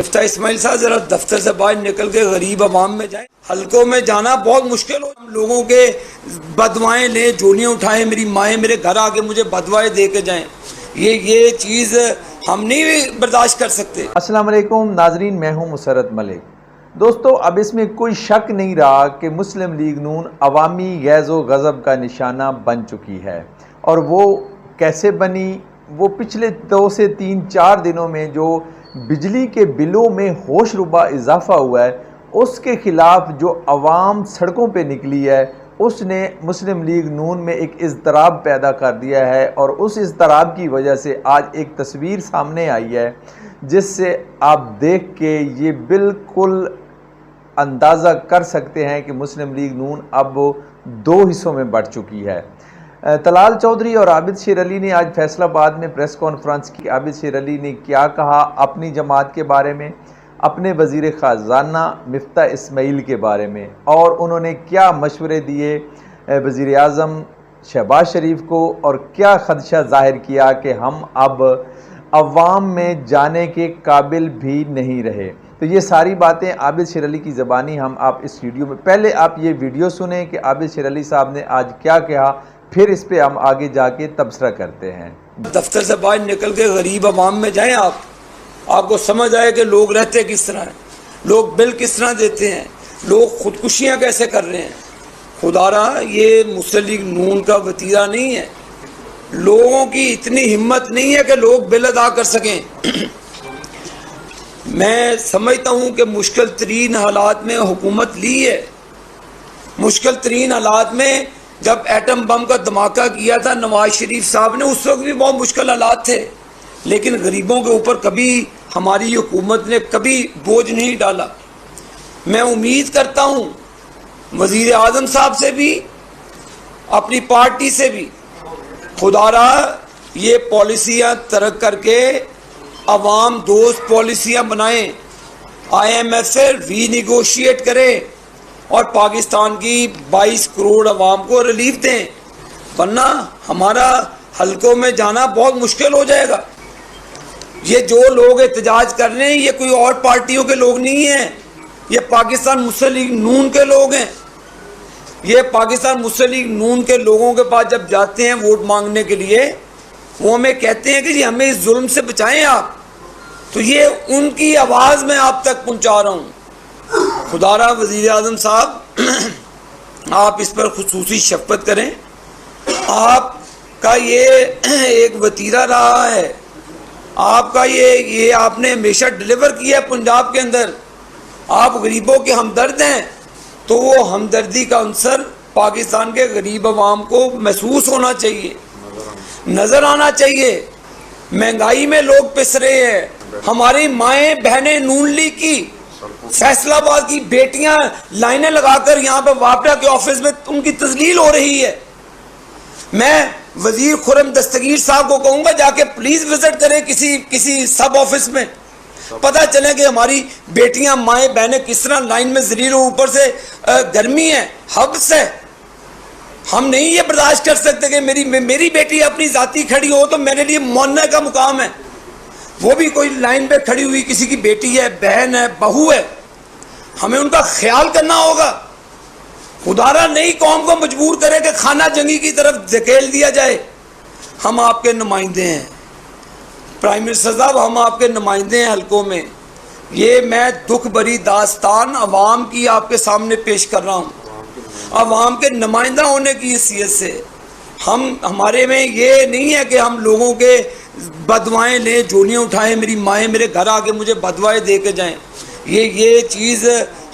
मिफ्ता इस्माइल साहब जरा दफ्तर से बाहर निकल के गरीब आवाम में जाएं। हल्कों में जाना बहुत मुश्किल हो, लोगों के बदवाएं लें, जोलियाँ उठाएं, मेरी माएँ मेरे घर आके मुझे बदवाएं दे के जाएँ, ये चीज़ हम नहीं बर्दाश्त कर सकते। अस्सलाम वालेकुम नाजरीन, मैं हूँ मुसरत मलिक। दोस्तों, अब इसमें कोई शक नहीं रहा कि मुस्लिम लीग नून अवामी गैज़ो गज़ब का निशाना बन चुकी है। और वो कैसे बनी? वो पिछले 2 से 3-4 दिनों में जो बिजली के बिलों में होशरुबा इजाफा हुआ है, उसके ख़िलाफ़ जो अवाम सड़कों पे निकली है, उसने मुस्लिम लीग नून में एक इज़्तिराब पैदा कर दिया है। और उस इज़्तिराब की वजह से आज एक तस्वीर सामने आई है जिससे आप देख के ये बिल्कुल अंदाज़ा कर सकते हैं कि मुस्लिम लीग नून अब 2 हिस्सों में बढ़ चुकी है। तलाल चौधरी और आबिद शेर अली ने आज फैसलाबाद में प्रेस कॉन्फ्रेंस की। आबिद शेर अली ने क्या कहा अपनी जमात के बारे में, अपने वज़ीर ख़ज़ाना मिफ्ता इस्माइल के बारे में, और उन्होंने क्या मशवरे दिए वज़ीर आज़म शहबाज शरीफ को, और क्या ख़दशा ज़ाहिर किया कि हम अब अवाम में जाने के काबिल भी नहीं रहे। तो ये सारी बातें आबिद शेर अली की ज़बानी हम आप इस वीडियो में, पहले आप ये वीडियो सुने कि आबिद शेर अली साहब ने आज क्या कहा, फिर इस पर हम आगे जाके तबसरा करते हैं। दफ्तर से बाहर निकल के गरीब आवाम में जाएं, आपको समझ आए कि लोग रहते किस तरह हैं, लोग बिल किस तरह देते हैं, लोग खुदकुशियाँ कैसे कर रहे हैं। खुदारा ये मुस्लिम लीग नून का वतीरा नहीं है, लोगों की इतनी हिम्मत नहीं है कि लोग बिल अदा कर सकें। मैं समझता हूँ कि मुश्किल तरीन हालात में हुकूमत ली है। मुश्किल तरीन हालात में जब एटम बम का धमाका किया था नवाज शरीफ साहब ने, उस वक्त भी बहुत मुश्किल हालात थे, लेकिन गरीबों के ऊपर कभी हमारी हुकूमत ने कभी बोझ नहीं डाला। मैं उम्मीद करता हूँ वज़ीर आज़म साहब से भी, अपनी पार्टी से भी, खुदारा ये पॉलिसियाँ तरक करके अवाम दोस्त पॉलिसियाँ बनाएं, IMF से रीनिगोशिएट करें और पाकिस्तान की 22 करोड़ अवाम को रिलीफ दें, वरना हमारा हल्कों में जाना बहुत मुश्किल हो जाएगा। ये जो लोग एहतजाज कर रहे हैं ये कोई और पार्टियों के लोग नहीं हैं, ये पाकिस्तान मुस्लिम लीग नून के लोग हैं। ये पाकिस्तान मुस्लिम लीग नून के लोगों के पास जब जाते हैं वोट मांगने के लिए, वो हमें कहते हैं कि जी हमें इस जुल्म से बचाएं आप, तो ये उनकी आवाज़ मैं आप तक पहुंचा रहा हूं। खुदारा वज़ीर आज़म साहब, आप इस पर खुसूसी शफ़क़त करें। आपका ये एक वतीरा रहा है, आपका ये आपने हमेशा डिलीवर किया है पंजाब के अंदर। आप गरीबों के हमदर्द हैं, तो वो हमदर्दी का अंसर पाकिस्तान के गरीब अवाम को महसूस होना चाहिए, नज़र आना चाहिए। महंगाई में लोग पिस रहे हैं, हमारी माएँ बहनें नून लीग की, फैसलाबाद की बेटियां लाइनें लगाकर यहाँ पर वापडा के ऑफिस में उनकी तजलील हो रही है। मैं वजीर खुर्रम दस्तगीर साहब को कहूँगा जाके प्लीज़ विजिट करें किसी सब ऑफिस में, पता चले कि हमारी बेटियां माएँ बहनें किस तरह लाइन में जलील हो, ऊपर से गर्मी है, हब्स है। हम नहीं ये बर्दाश्त कर सकते कि मेरी बेटी अपनी जाती खड़ी हो तो मेरे लिए मौनने का मुकाम है, वो भी कोई लाइन पे खड़ी हुई किसी की बेटी है, बहन है, बहू है, हमें उनका ख्याल करना होगा। खुदारा नई कौम को मजबूर करे कि खाना जंगी की तरफ धकेल दिया जाए। हम आपके नुमाइंदे हैं प्राइम मिनिस्टर साहब, हम आपके नुमाइंदे हैं हल्कों में। ये मैं दुख भरी दास्तान अवाम की आपके सामने पेश कर रहा हूँ, अवाम के नुमाइंदा होने की हैसियत से। हमारे में ये नहीं है कि हम लोगों के बदवाएं लें, जोलियाँ उठाएं, मेरी माएँ मेरे घर आके मुझे बदवाएं दे के जाएँ, ये चीज़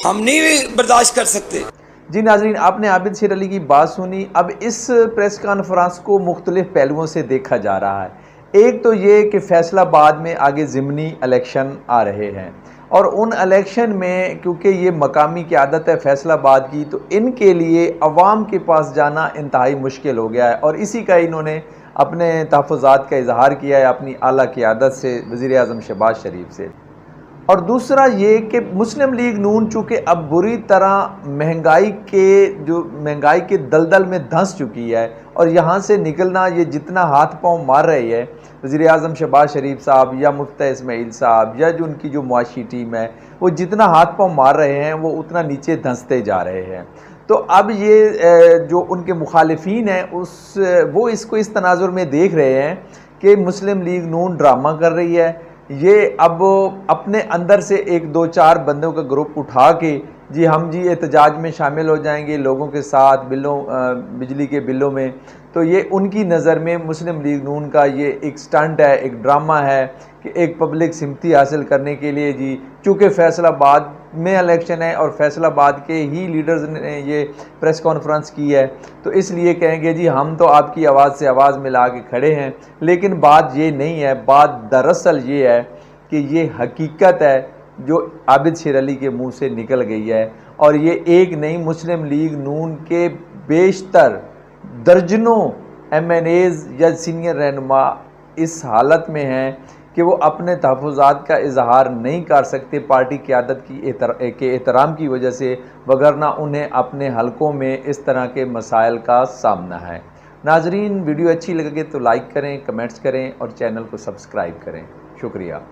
हम नहीं बर्दाश्त कर सकते। जी नाजरीन, आपने आबिद शेर अली की बात सुनी। अब इस प्रेस कॉन्फ्रेंस को मुख्तलिफ पहलुओं से देखा जा रहा है। एक तो ये कि फैसलाबाद में आगे ज़िमनी इलेक्शन आ रहे हैं, और उन इलेक्शन में क्योंकि ये मकामी क़यादत है फैसलाबाद की, तो इनके लिए अवाम के पास जाना इंतहाई मुश्किल हो गया है। और इसी का इन्होंने अपने तहफ़्फ़ुज़ात का इजहार किया है अपनी आला क़यादत से, वज़ीर आज़म शहबाज शरीफ से। और दूसरा ये कि मुस्लिम लीग नून चूँकि अब बुरी तरह महंगाई के दलदल में धंस चुकी है और यहाँ से निकलना, ये जितना हाथ पांव मार रही है वज़ीर आज़म शहबाज शरीफ साहब या मुफ्ती इस्माइल साहब या जो उनकी जो मुआशी टीम है, वो जितना हाथ पांव मार रहे हैं वो उतना नीचे धंसते जा रहे हैं। तो अब ये जो उनके मुखालिफिन हैं वो इसको इस तनाजुर में देख रहे हैं कि मुस्लिम लीग नून ड्रामा कर रही है। ये अब अपने अंदर से एक दो चार बंदों का ग्रुप उठा के हम एहतजाज में शामिल हो जाएंगे लोगों के साथ बिजली के बिलों में। तो ये उनकी नज़र में मुस्लिम लीग नून का ये एक स्टंट है, एक ड्रामा है कि एक पब्लिक सिम्पथी हासिल करने के लिए चूँकि फैसलाबाद में इलेक्शन है और फैसलाबाद के ही लीडर्स ने ये प्रेस कॉन्फ्रेंस की है, तो इसलिए कहेंगे हम तो आपकी आवाज़ से आवाज़ मिला के खड़े हैं। लेकिन बात ये नहीं है, बात दरअसल ये है कि ये हकीकत है जो आबिद शेर अली के मुंह से निकल गई है। और ये एक नहीं, मुस्लिम लीग नून के बेशतर दर्जनों MNAs या सीनियर रहनुमा इस हालत में हैं कि वो अपने तहफ़्फ़ुज़ात का इजहार नहीं कर सकते पार्टी क़यादत के एहतराम की वजह से, वगरना उन्हें अपने हलकों में इस तरह के मसाइल का सामना है। नाजरीन, वीडियो अच्छी लगे तो लाइक करें, कमेंट्स करें और चैनल को सब्सक्राइब करें। शुक्रिया।